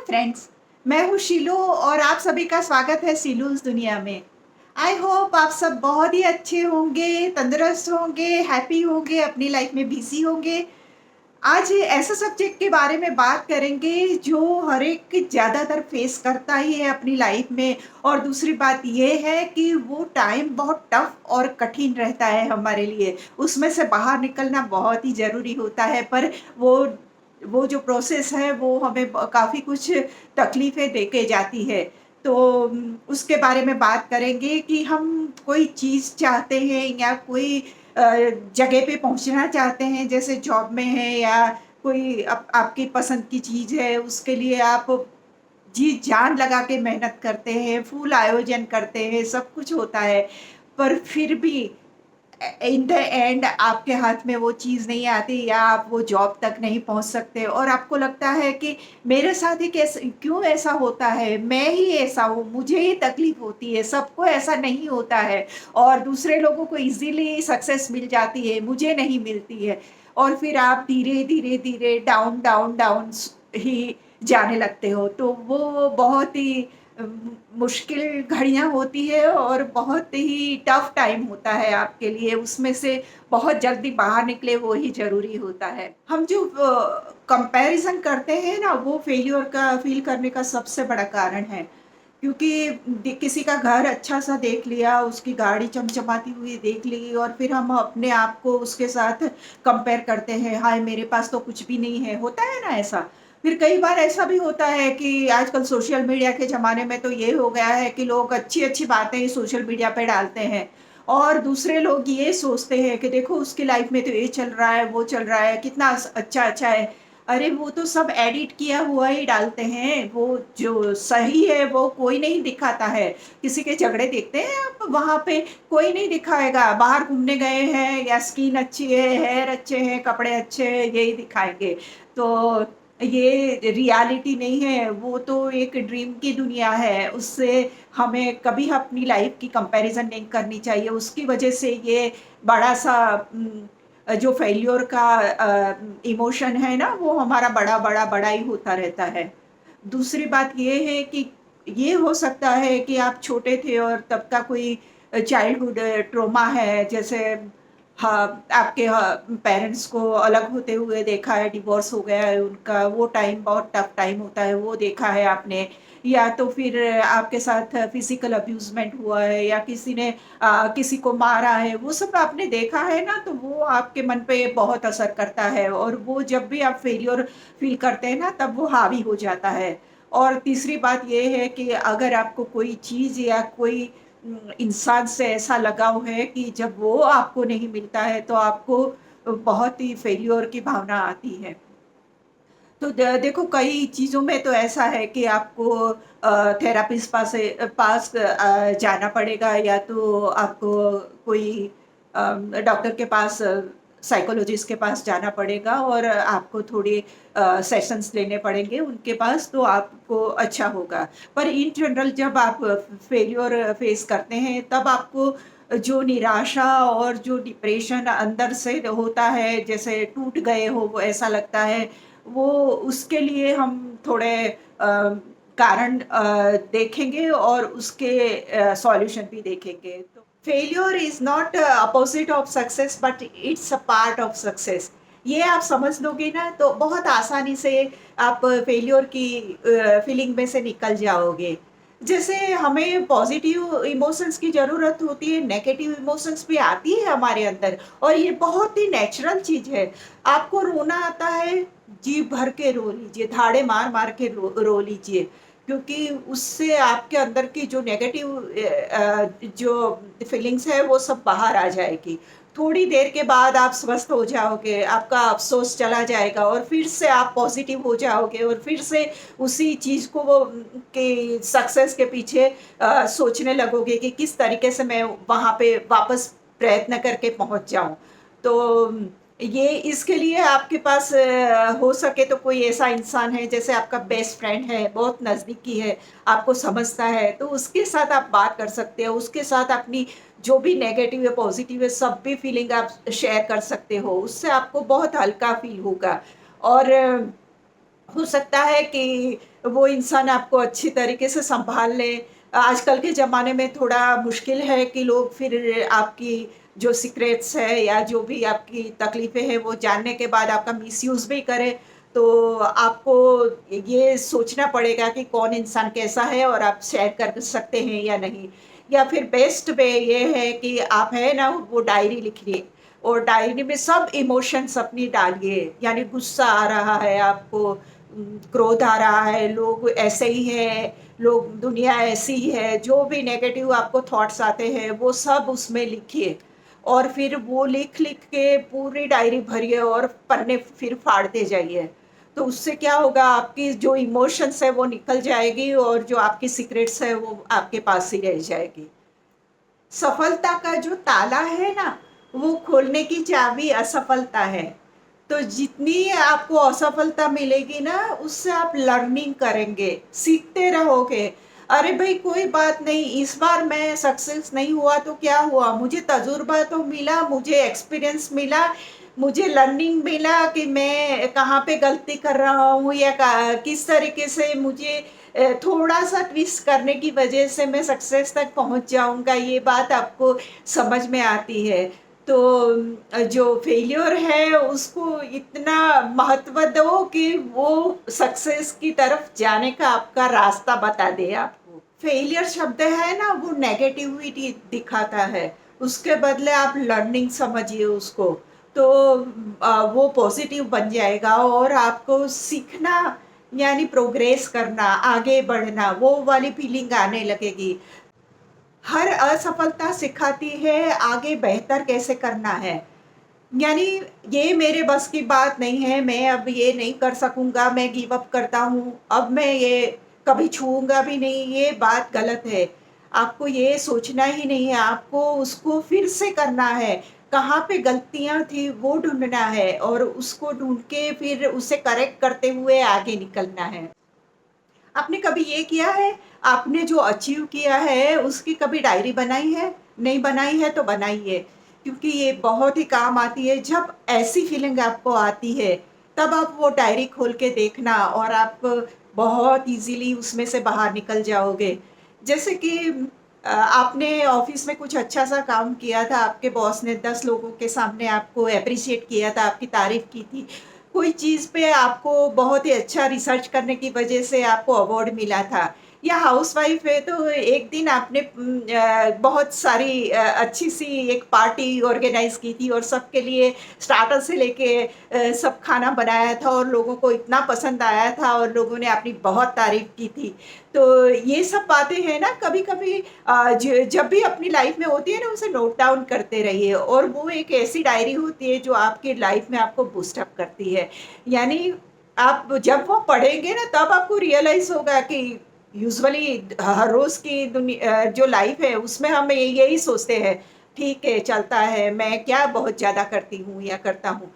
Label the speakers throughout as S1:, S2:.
S1: Friends, मैं हूँ शीलू और आप सभी का स्वागत है शीलूज़ दुनिया में। आई होप आप सब बहुत ही अच्छे होंगे, तंदुरुस्त होंगे, हैप्पी होंगे, अपनी लाइफ में बिज़ी होंगे। आज ऐसे सब्जेक्ट के बारे में बात करेंगे जो हर एक ज़्यादातर फेस करता ही है अपनी लाइफ में। और दूसरी बात ये है कि वो टाइम बहुत टफ और कठिन रहता है हमारे लिए। उसमें से बाहर निकलना बहुत ही ज़रूरी होता है, पर वो वो जो प्रोसेस है वो हमें काफ़ी कुछ तकलीफ़ें दे के जाती है। तो उसके बारे में बात करेंगे कि हम कोई चीज़ चाहते हैं या कोई अ, जगह पे पहुँचना चाहते हैं, जैसे जॉब में है या कोई आपकी पसंद की चीज़ है, उसके लिए आप जी-जान लगा के मेहनत करते हैं, फुल आयोजन करते हैं, सब कुछ होता है। पर फिर भी इन द एंड आपके हाथ में वो चीज़ नहीं आती या आप वो जॉब तक नहीं पहुँच सकते और आपको लगता है कि मेरे साथ ही कैसे क्यों ऐसा होता है? मैं ही ऐसा हूँ, मुझे ही तकलीफ़ होती है, सबको ऐसा नहीं होता है और दूसरे लोगों को ईज़िली सक्सेस मिल जाती है, मुझे नहीं मिलती है। और फिर आप धीरे, धीरे, धीरे डाउन, डाउन, डाउन ही जाने लगते हो। तो वो बहुत ही मुश्किल घड़ियाँ होती है और बहुत ही टफ टाइम होता है आपके लिए, उसमें से बहुत जल्दी बाहर निकले वो ही ज़रूरी होता है। हम जो कंपैरिज़न करते हैं ना, वो फेल्योर का फ़ील करने का सबसे बड़ा कारण है। क्योंकि किसी का घर अच्छा-सा देख लिया, उसकी गाड़ी चमचमाती हुई देख ली और फिर हम अपने आप को उसके साथ कंपेयर करते हैं, हाय मेरे पास तो कुछ भी नहीं है, होता है ना ऐसा? फिर कई बार ऐसा भी होता है कि आजकल सोशल मीडिया के ज़माने में तो ये हो गया है कि लोग अच्छी-अच्छी बातें सोशल मीडिया पे डालते हैं और दूसरे लोग ये सोचते हैं कि देखो उसकी लाइफ में तो ये चल रहा है, वो चल रहा है, कितना अच्छा-अच्छा है। अरे वो तो सब एडिट किया हुआ ही डालते हैं, वो जो सही है वो कोई नहीं दिखाता है। किसी के झगड़े देखते हैं आप वहाँ पे? कोई नहीं दिखाएगा, बाहर घूमने गए हैं या स्किन अच्छी है, हेयर अच्छे हैं, कपड़े अच्छे हैं, यही दिखाएँगे। तो ये रियलिटी नहीं है, वो तो एक ड्रीम की दुनिया है, उससे हमें कभी अपनी लाइफ़ की कंपैरिज़न नहीं करनी चाहिए। उसकी वजह से ये बड़ा-सा जो फेल्योर का इमोशन है ना, वो हमारा बड़ा-बड़ा, बड़ा ही होता रहता है। दूसरी बात ये है कि ये हो सकता है कि आप छोटे थे और तब का कोई चाइल्डहुड ट्रॉमा है, जैसे हाँ, आपके पेरेंट्स को अलग होते हुए देखा है, डिवोर्स हो गया है उनका, वो टाइम बहुत टफ टाइम होता है, वो देखा है आपने। या तो फिर आपके साथ फिज़िकल अब्यूज़मेंट हुआ है या किसी ने किसी को मारा है, वो सब आपने देखा है ना, तो वो आपके मन पे बहुत असर करता है और वो जब भी आप फेल्योर फ़ील करते हैं ना, तब वो हावी हो जाता है। और तीसरी बात ये है कि अगर आपको कोई चीज़ या कोई इंसान से ऐसा लगाव है कि जब वो आपको नहीं मिलता है, तो आपको बहुत ही फेल्योर की भावना आती है। तो देखो कई चीज़ों में तो ऐसा है कि आपको थेरेपिस्ट पास जाना पड़ेगा या तो आपको कोई डॉक्टर के पास साइकोलॉजिस्ट के पास जाना पड़ेगा और आपको थोड़े सेशंस लेने पड़ेंगे उनके पास तो आपको अच्छा होगा। पर इन जनरल जब आप फेल्योर फेस करते हैं तब आपको जो निराशा और जो डिप्रेशन अंदर से होता है, जैसे टूट गए हो वो ऐसा लगता है, वो उसके लिए हम थोड़े कारण देखेंगे और उसके सॉल्यूशन भी देखेंगे। तो failure is not opposite of success but it's a part of success. ये आप समझ लोगे ना तो बहुत आसानी से आप फेल्योर की फीलिंग में से निकल जाओगे। जैसे हमें पॉज़िटिव इमोशंस की ज़रूरत होती है, नेगेटिव इमोशंस भी आती है हमारे अंदर और ये बहुत ही नेचुरल चीज़ है। आपको रोना आता है, जी भर के रो लीजिए, धाड़े मार-मार के रो लीजिए, क्योंकि उससे आपके अंदर की जो नेगेटिव जो फीलिंग्स है वो सब बाहर आ जाएगी। थोड़ी देर के बाद आप स्वस्थ हो जाओगे, आपका अफ़सोस चला जाएगा और फिर से आप पॉज़िटिव हो जाओगे और फिर से उसी चीज़ को वो कि सक्सेस के पीछे सोचने लगोगे कि किस तरीके से मैं वहाँ पे वापस प्रयत्न करके पहुँच जाऊँ। तो ये इसके लिए आपके पास हो सके तो कोई ऐसा इंसान है जैसे आपका बेस्ट फ्रेंड है, बहुत नज़दीकी है, आपको समझता है, तो उसके साथ आप बात कर सकते हो, उसके साथ अपनी जो भी नेगेटिव है, पॉज़िटिव है, सब भी फीलिंग आप शेयर कर सकते हो, उससे आपको बहुत हल्का फ़ील होगा। और हो सकता है कि वो इंसान आपको अच्छी तरीके से सँभाल ले। आजकल के ज़माने में थोड़ा मुश्किल है कि लोग फिर आपकी जो सीक्रेट्स है या जो भी आपकी तकलीफ़ें हैं, वो जानने के बाद आपका मिसयूज़ भी करे। तो आपको ये सोचना पड़ेगा कि कौन इंसान कैसा है और आप शेयर कर सकते हैं या नहीं। या फिर बेस्ट वे ये है कि आप है ना, वो डायरी लिखिए और डायरी में सब इमोशंस अपनी डालिए। यानी गुस्सा आ रहा है आपको, क्रोध आ रहा है, लोग ऐसे ही हैं, लोग दुनिया ऐसी ही है, जो भी नेगेटिव आपको थॉट्स आते हैं, वो सब उसमें लिखिए और फिर वो लिख-लिख के पूरी डायरी भरिए और पन्ने फिर फाड़ते जाइए। तो उससे क्या होगा, आपकी जो इमोशंस है वो निकल जाएगी और जो आपकी सीक्रेट्स है वो आपके पास ही रह जाएगी। सफलता का जो ताला है ना, वो खोलने की चाबी असफलता है। तो जितनी आपको असफलता मिलेगी ना, उससे आप लर्निंग करेंगे, सीखते रहोगे। अरे भई कोई बात नहीं, इस बार मैं सक्सेस नहीं हुआ तो क्या हुआ? मुझे तजुर्बा तो मिला, मुझे एक्सपीरियंस मिला, मुझे लर्निंग मिला कि मैं कहाँ पे गलती कर रहा हूँ या किस तरीके से मुझे थोड़ा-सा ट्विस्ट करने की वजह से मैं सक्सेस तक पहुँच जाऊँगा, ये बात आपको समझ में आती है। तो जो फेल्योर है उसको इतना महत्व दो कि वो सक्सेस की तरफ जाने का आपका रास्ता बता दे आपको। फेलियर शब्द है ना, वो नेगेटिविटी दिखाता है, उसके बदले आप लर्निंग समझिए उसको। तो वो पॉजिटिव बन जाएगा और आपको सीखना यानी प्रोग्रेस करना, आगे बढ़ना, वो वाली फीलिंग आने लगेगी। हर असफलता सिखाती है आगे बेहतर कैसे करना है। यानी ये मेरे बस की बात नहीं है, मैं अब ये नहीं कर सकूँगा, मैं गिव अप करता हूँ, अब मैं ये कभी छूऊँगा भी नहीं, ये बात गलत है। आपको ये सोचना ही नहीं है, आपको उसको फिर से करना है। कहाँ पे गलतियाँ थी वो ढूँढना है और उसको ढूँढ के फिर उसे करेक्ट करते हुए आगे निकलना है। आपने कभी ये किया है, आपने जो अचीव किया है, उसकी कभी डायरी बनाई है? नहीं बनाई है तो बनाइए, क्योंकि ये बहुत ही काम आती है। जब ऐसी फीलिंग आपको आती है, तब आप वो डायरी खोल के देखना और आप बहुत ईज़िली उसमें से बाहर निकल जाओगे। जैसे कि आपने ऑफ़िस में कुछ अच्छा-सा काम किया था, आपके बॉस ने 10 लोगों के सामने आपको एप्रिशिएट किया था, आपकी तारीफ़ की थी। कोई चीज़ पे आपको बहुत ही अच्छा रिसर्च करने की वजह से आपको अवार्ड मिला था या हाउसवाइफ है तो एक दिन आपने बहुत सारी अच्छी-सी एक पार्टी ऑर्गेनाइज़ की थी और सबके लिए स्टार्टर से लेके सब खाना बनाया था और लोगों को इतना पसंद आया था और लोगों ने आपकी बहुत तारीफ़ की थी। तो ये सब बातें हैं ना, कभी-कभी जब भी अपनी लाइफ में होती है ना, उसे नोट डाउन करते रहिए और वो एक ऐसी डायरी होती है जो आपकी लाइफ में आपको बूस्ट अप करती है। यानी आप जब वो पढ़ेंगे ना, तब आपको रियलाइज़ होगा कि यूजुअली हर रोज़ की जो लाइफ है उसमें हम यही सोचते हैं, ठीक है चलता है, मैं क्या बहुत ज़्यादा करती हूँ या करता हूँ।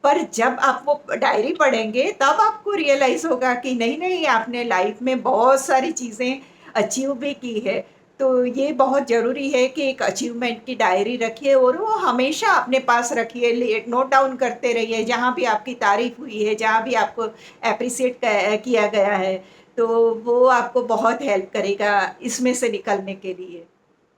S1: पर जब आप वो डायरी पढ़ेंगे तब आपको रियलाइज़ होगा कि नहीं-नहीं, आपने लाइफ में बहुत सारी चीज़ें अचीव भी की है। तो ये बहुत ज़रूरी है कि एक अचीवमेंट की डायरी रखिए और वो हमेशा अपने पास रखिए, ले नोट डाउन करते रहिए, जहाँ भी आपकी तारीफ़ हुई है, जहाँ भी आपको एप्रिशिएट किया गया है, तो वो आपको बहुत हेल्प करेगा इसमें से निकलने के लिए।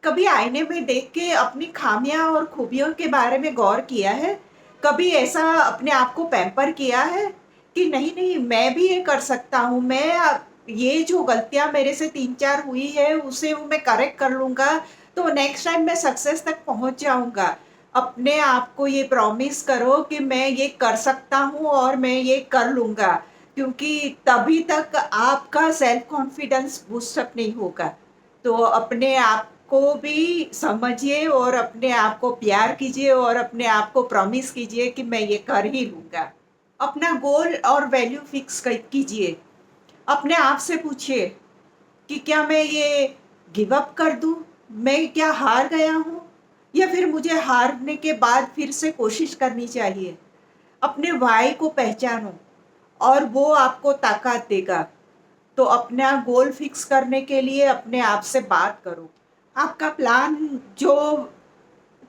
S1: कभी आईने में देख के अपनी खामियाँ और खूबियों के बारे में गौर किया है? कभी ऐसा अपने आप को पैम्पर किया है कि नहीं-नहीं, मैं भी ये कर सकता हूँ, मैं ये जो गलतियाँ मेरे से 3-4 हुई है उसे मैं करेक्ट कर लूँगा, तो नेक्स्ट टाइम मैं सक्सेस तक पहुँच जाऊँगा। अपने आप को ये प्रॉमिस करो कि मैं ये कर सकता हूँ और मैं ये कर लूँगा, क्योंकि तभी तक आपका सेल्फ कॉन्फिडेंस बूस्ट अप नहीं होगा। तो अपने आप को भी समझिए और अपने आप को प्यार कीजिए और अपने आप को प्रॉमिस कीजिए कि मैं ये कर ही लूँगा। अपना गोल और वैल्यू फिक्स कीजिए। अपने आप से पूछिए कि क्या मैं ये गिव अप कर दूँ? मैं क्या हार गया हूँ? या फिर मुझे हारने के बाद फिर से कोशिश करनी चाहिए? अपने व्हाय को पहचानो और वो आपको ताकत देगा। तो अपना गोल फिक्स करने के लिए अपने आप से बात करो। आपका प्लान जो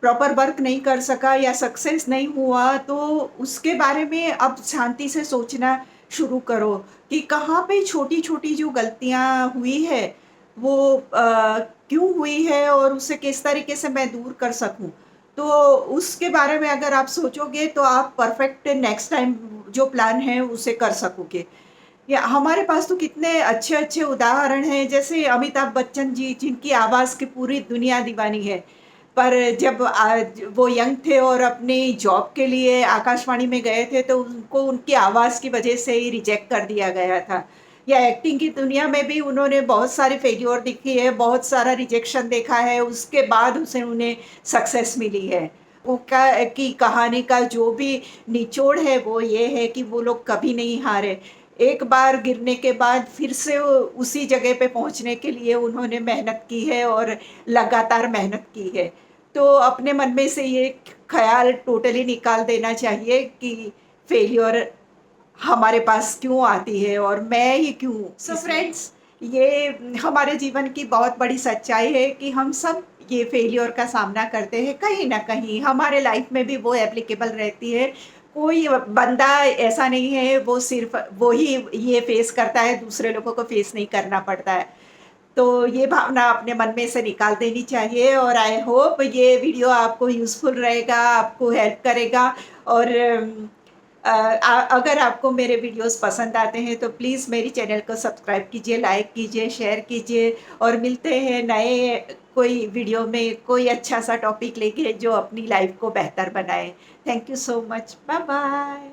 S1: प्रॉपर वर्क नहीं कर सका या सक्सेस नहीं हुआ, तो उसके बारे में अब शांति से सोचना शुरू करो। कि कहाँ पे छोटी-छोटी जो गलतियाँ हुई है, वो क्यों हुई है और उसे किस तरीके से मैं दूर कर सकूँ। तो उसके बारे में अगर आप सोचोगे तो आप परफेक्ट नेक्स्ट टाइम जो प्लान है उसे कर सकोगे। या हमारे पास तो कितने अच्छे-अच्छे उदाहरण हैं, जैसे अमिताभ बच्चन जी, जिनकी आवाज़ की पूरी दुनिया दीवानी है। पर जब आज वो यंग थे और अपनी जॉब के लिए आकाशवाणी में गए थे, तो उनको उनकी आवाज़ की वजह से ही रिजेक्ट कर दिया गया था। या एक्टिंग की दुनिया में भी उन्होंने बहुत सारी फेल्योर दिखी है, बहुत सारा रिजेक्शन देखा है, उसके बाद उसे उन्हें सक्सेस मिली है। उनका की कहानी का जो भी निचोड़ है, वो ये है कि वो लोग कभी नहीं हारे। एक बार गिरने के बाद फिर से वो उसी जगह पे पहुँचने के लिए उन्होंने मेहनत की है और लगातार मेहनत की है। तो अपने मन में से ये ख़्याल टोटली निकाल देना चाहिए कि फेल्योर हमारे पास क्यों आती है और मैं ही क्यों सो
S2: इसमें।
S1: फ्रेंड्स, ये हमारे जीवन की बहुत बड़ी सच्चाई है कि हम सब ये फेल्योर का सामना करते हैं, कहीं न कहीं हमारे लाइफ में भी वो एप्लीकेबल रहती है। कोई बंदा ऐसा नहीं है, वो सिर्फ़ वो ही ये फेस करता है, दूसरे लोगों को फेस नहीं करना पड़ता है। तो ये भावना अपने मन में से निकाल देनी चाहिए और आई होप ये वीडियो आपको यूज़फुल रहेगा, आपको हेल्प करेगा और अगर आपको मेरे वीडियोस पसंद आते हैं तो प्लीज़ मेरी चैनल को सब्सक्राइब कीजिए, लाइक कीजिए, शेयर कीजिए और मिलते हैं नए कोई वीडियो में कोई अच्छा-सा टॉपिक लेके जो अपनी लाइफ़ को बेहतर बनाए। Thank you so much. Bye bye.